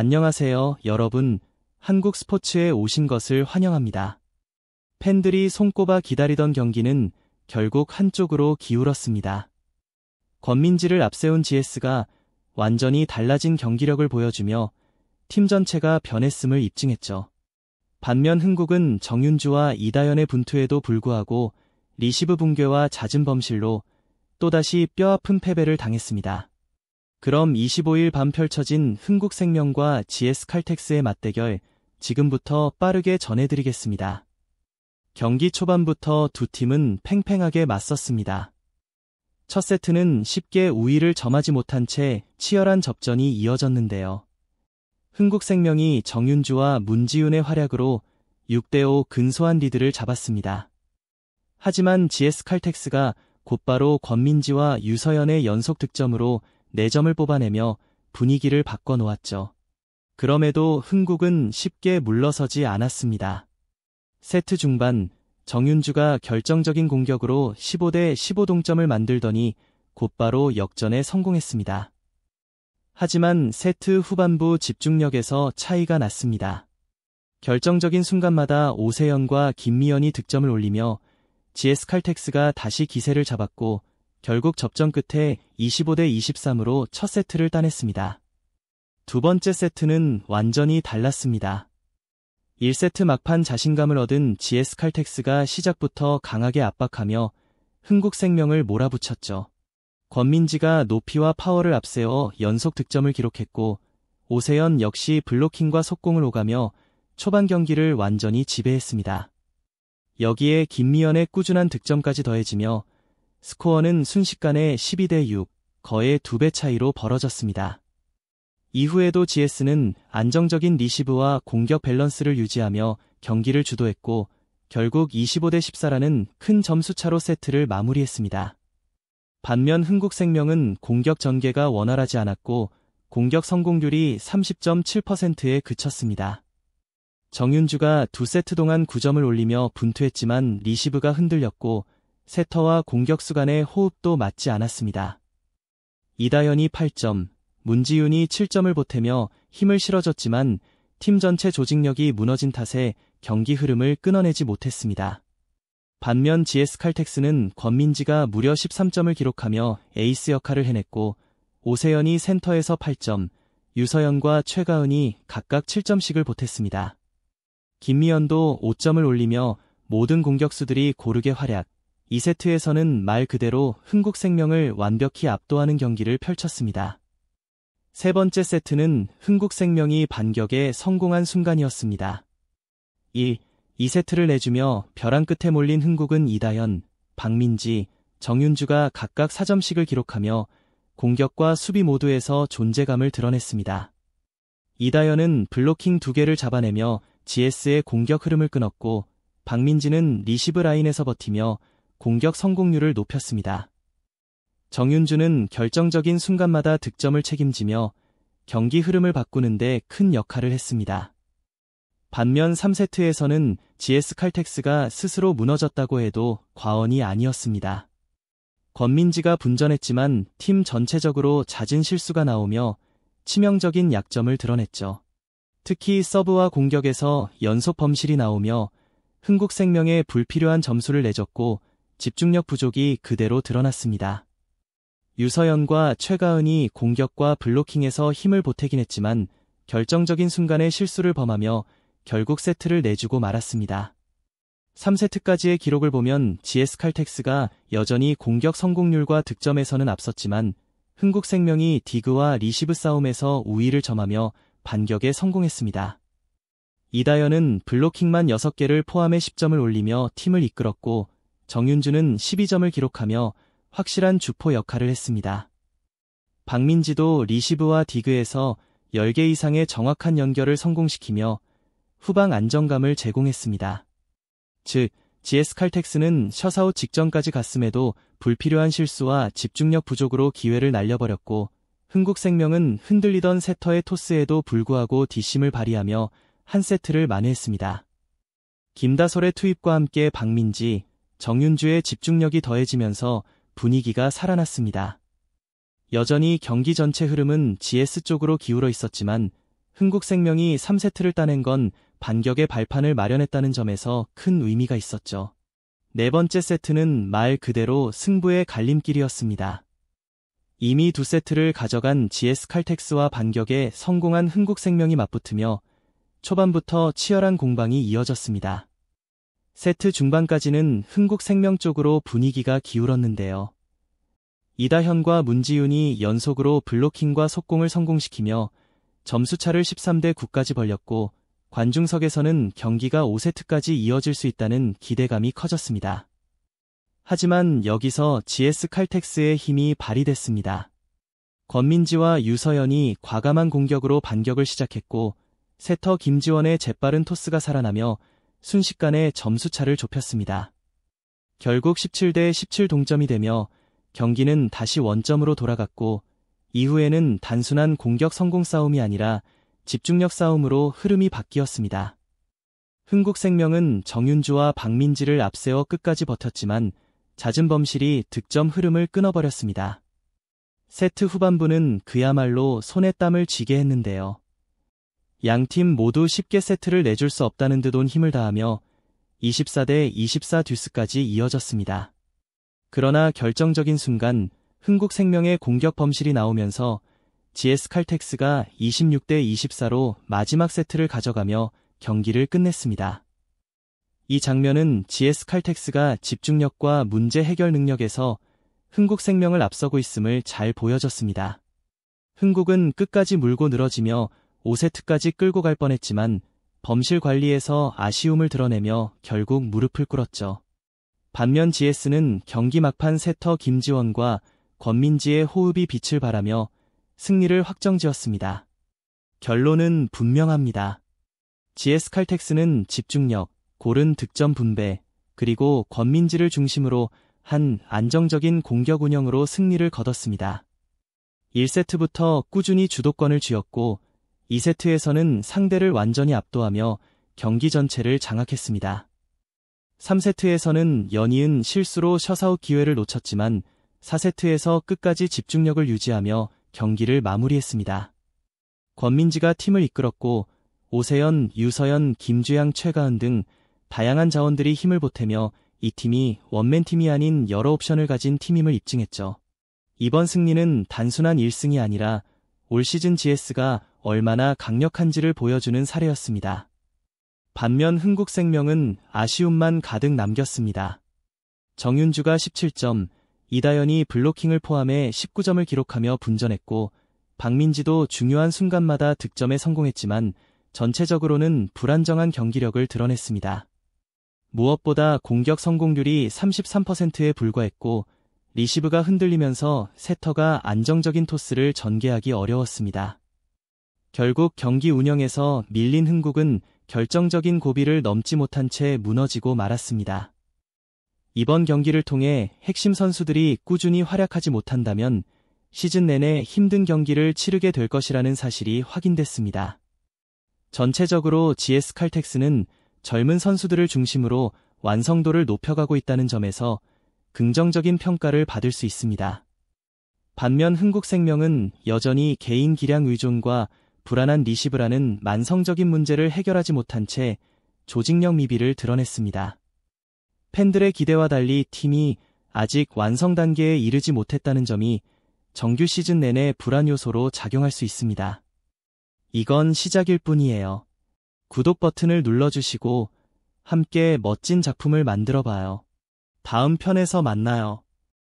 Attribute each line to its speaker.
Speaker 1: 안녕하세요, 여러분. 한국 스포츠에 오신 것을 환영합니다. 팬들이 손꼽아 기다리던 경기는 결국 한쪽으로 기울었습니다. 권민지를 앞세운 GS가 완전히 달라진 경기력을 보여주며 팀 전체가 변했음을 입증했죠. 반면 흥국은 정윤주와 이다연의 분투에도 불구하고 리시브 붕괴와 잦은 범실로 또다시 뼈아픈 패배를 당했습니다. 그럼 25일 밤 펼쳐진 흥국생명과 GS칼텍스의 맞대결 지금부터 빠르게 전해드리겠습니다. 경기 초반부터 두 팀은 팽팽하게 맞섰습니다. 첫 세트는 쉽게 우위를 점하지 못한 채 치열한 접전이 이어졌는데요. 흥국생명이 정윤주와 문지윤의 활약으로 6대5 근소한 리드를 잡았습니다. 하지만 GS칼텍스가 곧바로 권민지와 유서연의 연속 득점으로 4점을 뽑아내며 분위기를 바꿔놓았죠. 그럼에도 흥국은 쉽게 물러서지 않았습니다. 세트 중반 정윤주가 결정적인 공격으로 15대15 동점을 만들더니 곧바로 역전에 성공했습니다. 하지만 세트 후반부 집중력에서 차이가 났습니다. 결정적인 순간마다 오세연과 김미연이 득점을 올리며 GS칼텍스가 다시 기세를 잡았고 결국 접전 끝에 25대23으로 첫 세트를 따냈습니다. 두 번째 세트는 완전히 달랐습니다. 1세트 막판 자신감을 얻은 GS칼텍스가 시작부터 강하게 압박하며 흥국생명을 몰아붙였죠. 권민지가 높이와 파워를 앞세워 연속 득점을 기록했고 오세연 역시 블로킹과 속공을 오가며 초반 경기를 완전히 지배했습니다. 여기에 김미연의 꾸준한 득점까지 더해지며 스코어는 순식간에 12대6, 거의 2배 차이로 벌어졌습니다. 이후에도 GS는 안정적인 리시브와 공격 밸런스를 유지하며 경기를 주도했고 결국 25대14라는 큰 점수차로 세트를 마무리했습니다. 반면 흥국생명은 공격 전개가 원활하지 않았고 공격 성공률이 30.7%에 그쳤습니다. 정윤주가 2세트 동안 9점을 올리며 분투했지만 리시브가 흔들렸고 세터와 공격수 간의 호흡도 맞지 않았습니다. 이다연이 8점, 문지윤이 7점을 보태며 힘을 실어줬지만 팀 전체 조직력이 무너진 탓에 경기 흐름을 끊어내지 못했습니다. 반면 GS칼텍스는 권민지가 무려 13점을 기록하며 에이스 역할을 해냈고 오세연이 센터에서 8점, 유서연과 최가은이 각각 7점씩을 보탰습니다. 김미연도 5점을 올리며 모든 공격수들이 고르게 활약, 2세트에서는 말 그대로 흥국생명을 완벽히 압도하는 경기를 펼쳤습니다. 세 번째 세트는 흥국생명이 반격에 성공한 순간이었습니다. 2세트를 내주며 벼랑 끝에 몰린 흥국은 이다연, 박민지, 정윤주가 각각 4점씩을 기록하며 공격과 수비 모두에서 존재감을 드러냈습니다. 이다연은 블로킹 2개를 잡아내며 GS의 공격 흐름을 끊었고 박민지는 리시브 라인에서 버티며 공격 성공률을 높였습니다. 정윤주는 결정적인 순간마다 득점을 책임지며 경기 흐름을 바꾸는데 큰 역할을 했습니다. 반면 3세트에서는 GS칼텍스가 스스로 무너졌다고 해도 과언이 아니었습니다. 권민지가 분전했지만 팀 전체적으로 잦은 실수가 나오며 치명적인 약점을 드러냈죠. 특히 서브와 공격에서 연속 범실이 나오며 흥국생명에 불필요한 점수를 내줬고 집중력 부족이 그대로 드러났습니다. 유서연과 최가은이 공격과 블로킹에서 힘을 보태긴 했지만 결정적인 순간에 실수를 범하며 결국 세트를 내주고 말았습니다. 3세트까지의 기록을 보면 GS칼텍스가 여전히 공격 성공률과 득점에서는 앞섰지만 흥국생명이 디그와 리시브 싸움에서 우위를 점하며 반격에 성공했습니다. 이다연은 블로킹만 6개를 포함해 10점을 올리며 팀을 이끌었고 정윤주는 12점을 기록하며 확실한 주포 역할을 했습니다. 박민지도 리시브와 디그에서 10개 이상의 정확한 연결을 성공시키며 후방 안정감을 제공했습니다. 즉, GS칼텍스는 셧아웃 직전까지 갔음에도 불필요한 실수와 집중력 부족으로 기회를 날려버렸고 흥국생명은 흔들리던 세터의 토스에도 불구하고 뒷심을 발휘하며 한 세트를 만회했습니다. 김다솔의 투입과 함께 박민지, 정윤주의 집중력이 더해지면서 분위기가 살아났습니다. 여전히 경기 전체 흐름은 GS 쪽으로 기울어 있었지만 흥국생명이 3세트를 따낸 건 반격의 발판을 마련했다는 점에서 큰 의미가 있었죠. 네 번째 세트는 말 그대로 승부의 갈림길이었습니다. 이미 2세트를 가져간 GS칼텍스와 반격에 성공한 흥국생명이 맞붙으며 초반부터 치열한 공방이 이어졌습니다. 세트 중반까지는 흥국생명 쪽으로 분위기가 기울었는데요. 이다현과 문지윤이 연속으로 블로킹과 속공을 성공시키며 점수차를 13대 9까지 벌렸고 관중석에서는 경기가 5세트까지 이어질 수 있다는 기대감이 커졌습니다. 하지만 여기서 GS칼텍스의 힘이 발휘됐습니다. 권민지와 유서연이 과감한 공격으로 반격을 시작했고 세터 김지원의 재빠른 토스가 살아나며 순식간에 점수차를 좁혔습니다. 결국 17대 17 동점이 되며 경기는 다시 원점으로 돌아갔고 이후에는 단순한 공격 성공 싸움이 아니라 집중력 싸움으로 흐름이 바뀌었습니다. 흥국생명은 정윤주와 박민지를 앞세워 끝까지 버텼지만 잦은 범실이 득점 흐름을 끊어버렸습니다. 세트 후반부는 그야말로 손에 땀을 쥐게 했는데요. 양팀 모두 쉽게 세트를 내줄 수 없다는 듯 온 힘을 다하며 24대 24 듀스까지 이어졌습니다. 그러나 결정적인 순간 흥국생명의 공격 범실이 나오면서 GS칼텍스가 26대 24로 마지막 세트를 가져가며 경기를 끝냈습니다. 이 장면은 GS칼텍스가 집중력과 문제 해결 능력에서 흥국생명을 앞서고 있음을 잘 보여줬습니다. 흥국은 끝까지 물고 늘어지며 5세트까지 끌고 갈 뻔했지만 범실 관리에서 아쉬움을 드러내며 결국 무릎을 꿇었죠. 반면 GS는 경기 막판 세터 김지원과 권민지의 호흡이 빛을 발하며 승리를 확정지었습니다. 결론은 분명합니다. GS칼텍스는 집중력, 고른 득점 분배, 그리고 권민지를 중심으로 한 안정적인 공격 운영으로 승리를 거뒀습니다. 1세트부터 꾸준히 주도권을 쥐었고 2세트에서는 상대를 완전히 압도하며 경기 전체를 장악했습니다. 3세트에서는 연이은 실수로 셔사웃 기회를 놓쳤지만 4세트에서 끝까지 집중력을 유지하며 경기를 마무리했습니다. 권민지가 팀을 이끌었고 오세연, 유서연, 김주양, 최가은 등 다양한 자원들이 힘을 보태며 이 팀이 원맨팀이 아닌 여러 옵션을 가진 팀임을 입증했죠. 이번 승리는 단순한 1승이 아니라 올 시즌 GS가 얼마나 강력한지를 보여주는 사례였습니다. 반면 흥국생명은 아쉬움만 가득 남겼습니다. 정윤주가 17점, 이다현이 블로킹을 포함해 19점을 기록하며 분전했고 박민지도 중요한 순간마다 득점에 성공했지만 전체적으로는 불안정한 경기력을 드러냈습니다. 무엇보다 공격 성공률이 33%에 불과했고 리시브가 흔들리면서 세터가 안정적인 토스를 전개하기 어려웠습니다. 결국 경기 운영에서 밀린 흥국은 결정적인 고비를 넘지 못한 채 무너지고 말았습니다. 이번 경기를 통해 핵심 선수들이 꾸준히 활약하지 못한다면 시즌 내내 힘든 경기를 치르게 될 것이라는 사실이 확인됐습니다. 전체적으로 GS칼텍스는 젊은 선수들을 중심으로 완성도를 높여가고 있다는 점에서 긍정적인 평가를 받을 수 있습니다. 반면 흥국생명은 여전히 개인 기량 의존과 불안한 리시브라는 만성적인 문제를 해결하지 못한 채 조직력 미비를 드러냈습니다. 팬들의 기대와 달리 팀이 아직 완성 단계에 이르지 못했다는 점이 정규 시즌 내내 불안 요소로 작용할 수 있습니다. 이건 시작일 뿐이에요. 구독 버튼을 눌러주시고 함께 멋진 작품을 만들어봐요. 다음 편에서 만나요.